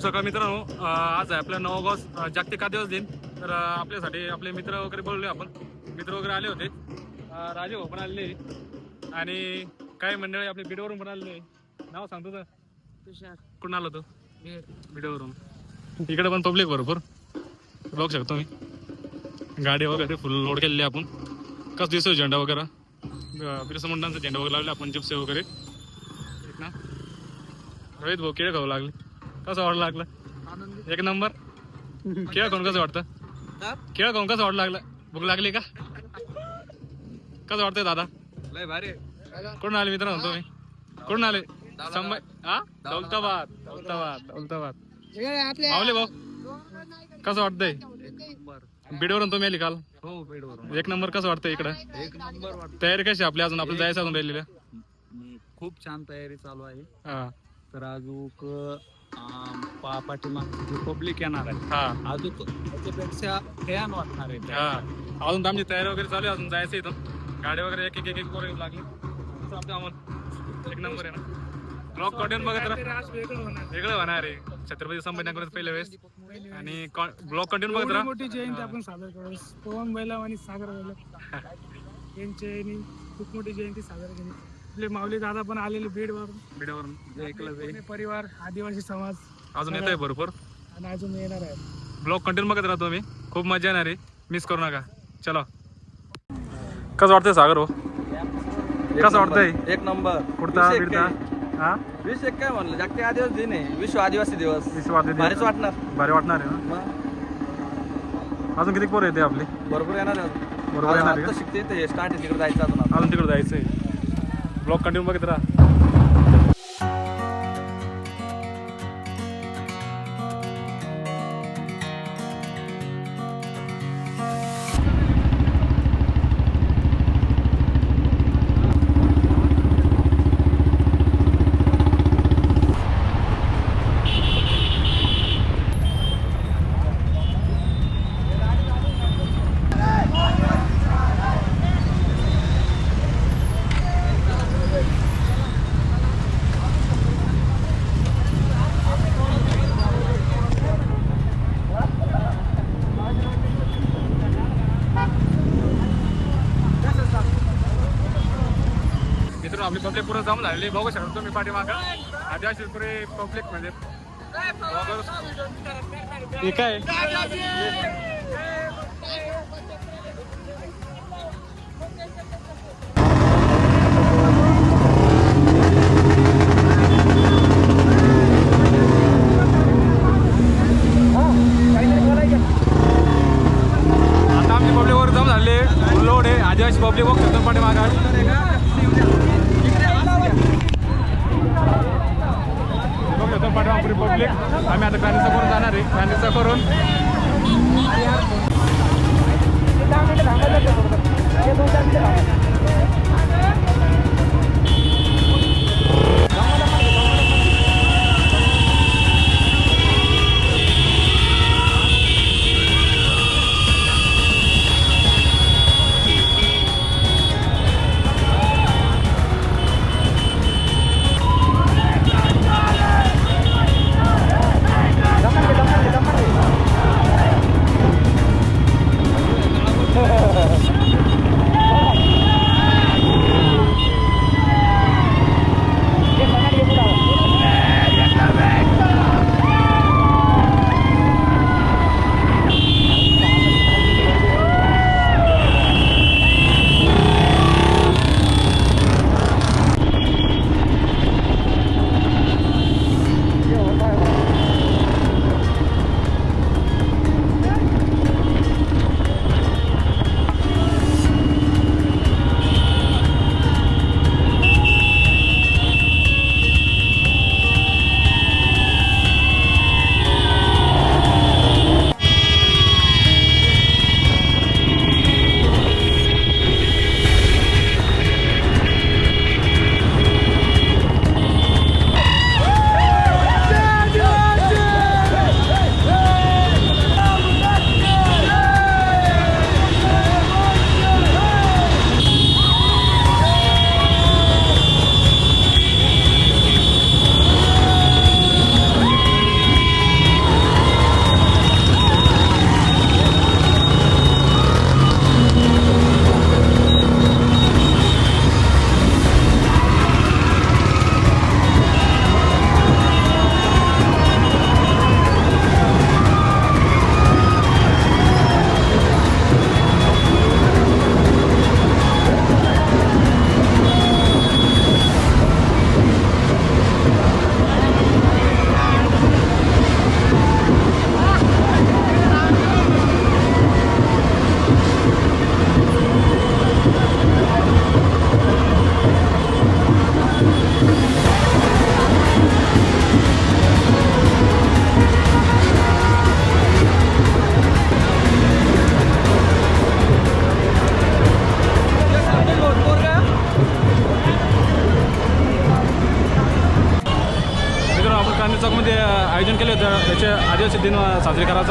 सकाळ मित्रांनो, आज आहे आपला 9 ऑगस्ट जागतिक आदिवासी दिन. तर आपल्यासाठी आपले मित्र वगैरे बोलले, आपण मित्र वगैरे आले होते. राजे भाऊ पण आले आणि काही मंडळी आपले बीडवरून पण आले. नाव सांगतो तर कुठून आलो तो? बीडवरून. इकडे पण पब्लिक भरपूर बघू शकतो मी. गाडी वगैरे फुल लोड केलेली आपण. कसं दिसतो झेंडा वगैरे, बिरसा मुंडांचा झेंडा वगैरे लावले आपण, जिप्से वगैरे. एक ना रोहित भाऊ केळं खाऊ लागले. कसं वाटलं लागलं? एक नंबर. केळं खाऊन कसं वाटतं? केळं खाऊन कसं वाटलं लागलं? भूक लागली का? कसं वाटतंय दादा? लय भारी. कुठून आले मित्रांनो तुम्ही? कुठून आले? दौलताबाद. माऊली भाऊ कसं वाटतंय? बीडवरून तुम्ही आली काल? हो, बीडवरून. एक नंबर. कसं वाटतंय इकडं? एक नंबर वाटतं. तयारी कशी आपली? अजून आपलं जायचं अजून राहिलेलं? खूप छान तयारी चालू आहे. हा तर अजून पाठीमागची पब्लिक येणार आहे. हा अजून त्याच्यापेक्षा फॅन वाटणार आहे. हा अजून तर आमची तयारी वगैरे चालू आहे. अजून जायचं इथं. गाडी वगैरे एक एक पोरं येऊ लागली. एक नंबर आहे ना. ब्लॉक कंटेंट बघत राहा. वेगळं होणार आहे. छत्रपती संभाजीनगर पहिल्या वेळेस आणि ब्लॉक कंटेंट बघत राहा. मोठी जयंती आपण साजरा करू. पवन बैला आणि सागर बैला यांची खूप मोठी जयंती साजरा केली. आपले माऊली दादा पण आलेले बीडवरून. बीडवरून परिवार, आदिवासी समाज अजून येत आहे भरपूर. आणि अजून येणार आहे. ब्लॉग कंटेंट बघत राहतो मी. खूप मजा येणार आहे. मिस करू नका. चलो. कसं वाटतंय सागर हो? कसं वाटतंय? एक नंबर. कुठता बीडचा? हा विषय काय म्हणलं, जागतिक आदिवासी दिन आहे. विश्व आदिवासी दिवस. भारीच वाटणार. भारी वाटणार आहे ना. अजून किती पोरं येते आपली? भरपूर येणार आहे. बरोबर येणार आहे का? शिकते ते स्टार्ट आहे. तिकडे जायचं अजून. अजून तिकडे जायचंय. ब्लॉग कंटिन्यू बघत राहा. आपली पब्लिक पूर्ण जमा झालेली बघू शकतो तुम्ही पाठीमागं. आदिवासी पुरे पब्लिक म्हणजे हे काय आता आमची पब्लिक वर जमा झाले. फुल लोड आहे. आदिवासी पब्लिक बघू शकतो पाठीमागं. पब्लिक आम्ही आता पॅनिसा करून जाणार आहे. पॅनिसा करून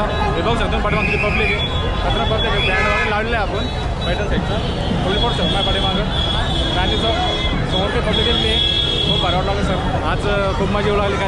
साईडचा हे बघू शकतो पाठीमाग किती पब्लिक आहे कचरा पब्लिक आहे बँड वगैरे लावलेलं आहे आपण पैठण साईडचा पब्लिक पडू शकतो पाठीमागं गांधीचं समोर काही पब्लिक गेलेली आहे खूप भारी वाटलं सर आज खूप मजा येऊ लागली काय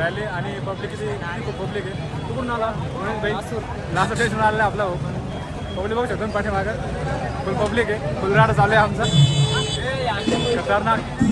रॅली आणि पब्लिक किती खूप पब्लिक आहे कुठून आला लास्ट स्टेशन आलेलं आहे आपलं पब्लिक बघू शकतो पाठीमागं फुल पब्लिक आहे फुल राडा चालू आहे आमचा खतरनाक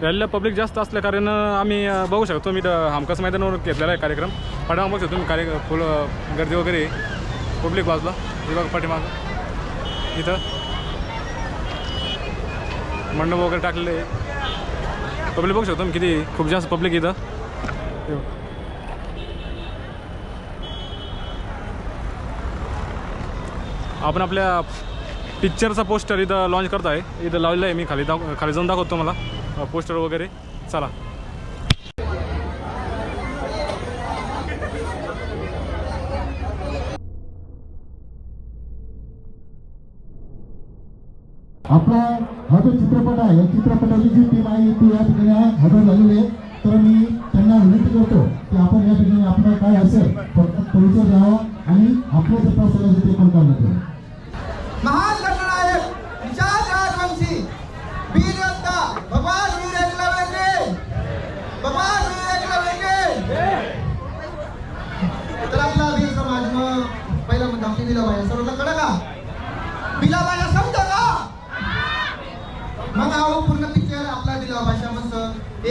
रॅलीला पब्लिक जास्त असल्या कारण आम्ही बघू शकतो मी हमखास मैदानावर घेतलेला आहे कार्यक्रम पाठीमाग बघू शकतो मी फुल गर्दी वगैरे पब्लिक बाजूला हे बघा पाठीमाग इथं मंडप वगैरे टाकलेलं आहे पब्लिक बघू शकतो मी किती खूप जास्त पब्लिक इथं आपण आपल्या पिक्चरचा पोस्टर इथं लॉन्च करत आहे इथं लावलेलं आहे मी खाली जाऊन दाखवतो मला पोस्टर वगैरे चला आपला हा जो चित्रपट आहे या चित्रपटाची जी टीम आहे ती या ठिकाणी हजर झालेली आहे तर मी त्यांना सर्वांना विनंती करतो की आपण या ठिकाणी आपला काय असेल फक्त परिचय द्यावा आणि आपले जे प्रश्न आहे ते पण करण्यात यावे. महान गणनायक विशाल राजवंशी वीर योद्धा भगवान वीर एकलव्य भगवान वीर एकलव्य तर आपला वीर समाज मग पहिला म्हणतो आपली बिलाबाई सर्वांना कळलं का बिलाबाई समजा का मग आहो पूर्ण पिक्चर आपला दिला भाषा मस्त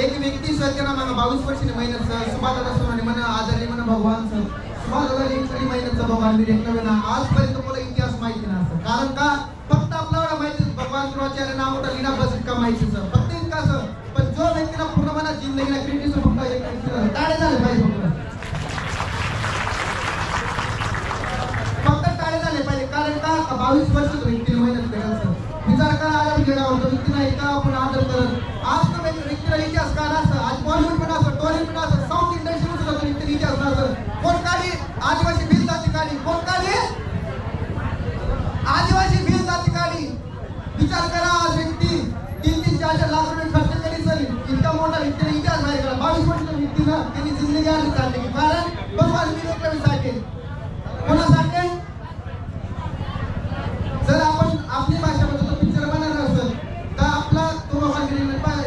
एक व्यक्ती सर त्यांना मग 22 वर्षांनी महिन्यात सर सुभादादा सोनाने म्हणा आदरणी म्हणा भगवान सर सुभादादा एक महिन्याचा भगवान वीर एकलव्य ना आजपर्यंत मला इतिहास माहिती नसतं कारण का फक्त आपल्याला माहिती भगवान द्रोणाचार्य नाव होतं लीना बस इतका माहिती सर फक्त इतका सर पण जो व्यक्तीला पूर्ण मनात जिंदगीला क्रिटिक्स फक्त एक टाळे झाले पाहिजे फक्त टाळे झाले पाहिजे कारण का 22 वर्ष व्यक्तीला मेहनत करायला सर विचार करा आज गेल्यावर व्यक्तीला एका आपण आदर करत आज तर व्यक्तीला इतिहास का नसतं आज बॉलिवूड पण असं टॉलिवूड पण असं साऊथ इंडस्ट्री सुद्धा व्यक्तीला इतिहास नसतं कोण काढी आदिवासी भील जाती काढी कोण काढी आदिवासी भील जाती काढी विचार करा आज व्यक्ती 3-4 लाख रुपये खर्च करी सर इतका मोठा व्यक्तीला इतिहास बाहेर करा 22 वर्षाच्या व्यक्तीला त्यांनी जिंदगी आली काढली कारण भगवान वीर एकलव्यसाठी कोणासाठी जर आपण आपली भाषेमध्ये तो पिक्चर बनवणार असेल तर आपला तो भगवान वीर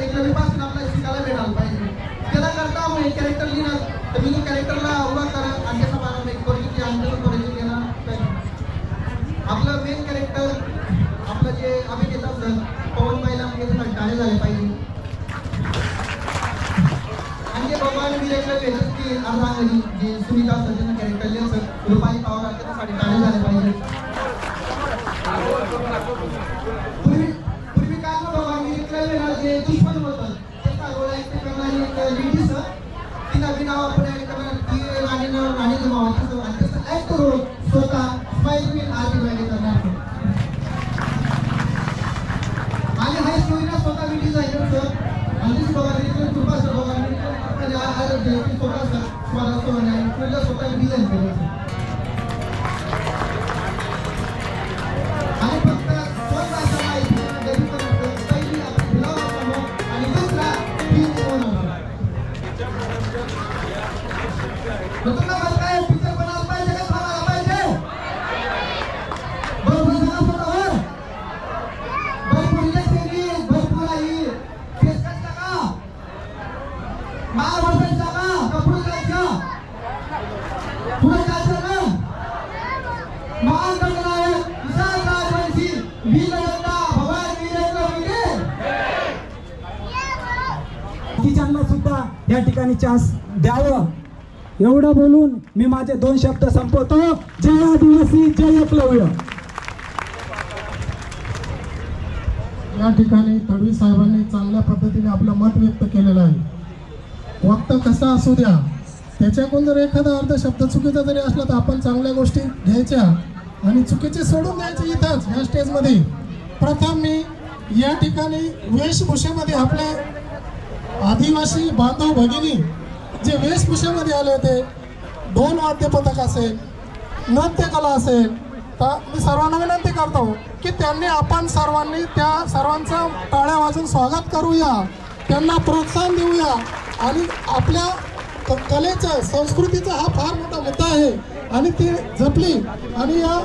एकलव्य पासून आपल्याला शिकायला भेटायला पाहिजे त्याला करता मग एक कॅरेक्टर लिहिणार तर मी तो कॅरेक्टरला उभा करा आणि त्याचा मला एक परिचिती आणि परिचय घेणार आपलं मेन कॅरेक्टर आपलं जे अभिनेता सर पवन बाईला म्हणजे टाळे झाले पाहिजे आणि जे भगवान वीर एकलव्य की अर्धांगणी जे सुनीता सर ज्यांना कॅरेक्टर लिहिलं सर रुपाली पवार त्याच्यासाठी टाळे झाले पाहिजे पूर्वी काय भगवान वीर एकलव्य जे दुश्मन होतं त्याचा रोल ऍक्ट करणारी एक लेडी सर तिला बिना आपण ऍक्ट करणार ती राणी जमावाची आणि त्याचा ऍक्ट रोल स्वतः स्माईल वीर आरती करणार आणि हाय स्टोरीला स्वतः मी डिझायनर सर आणि ती भगवान वीर कृपा सर भगवान वीर म्हणजे आज स्वतः सर स्वतः डिझाईन केलं आणि फक्त दोन भाषा माहिती पहिली आपली भिलाव आणि दुसरा तुम्हाला मला काय पिक्चर बनायला पाहिजे का थांबायला पाहिजे बरोबर सांगा स्वतःवर भरपूर इलेक्ट्रिक भरपूर आहे केस कसला का माल भरपायचा का पुढे जायचं पुढे जायचं ना महान गणनायक विशाल राजवंशी वीर योद्धा भगवान वीर एकलव्य बाकीच्यांना सुद्धा या ठिकाणी चान्स द्यावं एवढं बोलून मी माझे 2 शब्द संपवतो. जय आदिवासी जय एकलव्य. या ठिकाणी तडवी साहेबांनी चांगल्या पद्धतीने आपलं मत व्यक्त केलेलं आहे. वक्त कसा असू द्या त्याच्याकडून जर एखादा अर्ध शब्द चुकीचा जरी असला तर आपण चांगल्या गोष्टी घ्यायच्या आणि चुकीचे सोडून द्यायचे इथंच ह्या स्टेजमध्ये. प्रथम मी या ठिकाणी वेशभूषेमध्ये आपले आदिवासी बांधव भगिनी जे वेशभूषेमध्ये आले होते 2 वाद्यपथक असेल नृत्यकला असेल तर मी सर्वांना विनंती करतो की त्यांनी आपण सर्वांनी त्या सर्वांचं टाळ्या वाजून स्वागत करूया त्यांना प्रोत्साहन देऊया आणि आपल्या कलेचं संस्कृतीचा हा फार मोठा मुद्दा आहे आणि ती जपली आणि या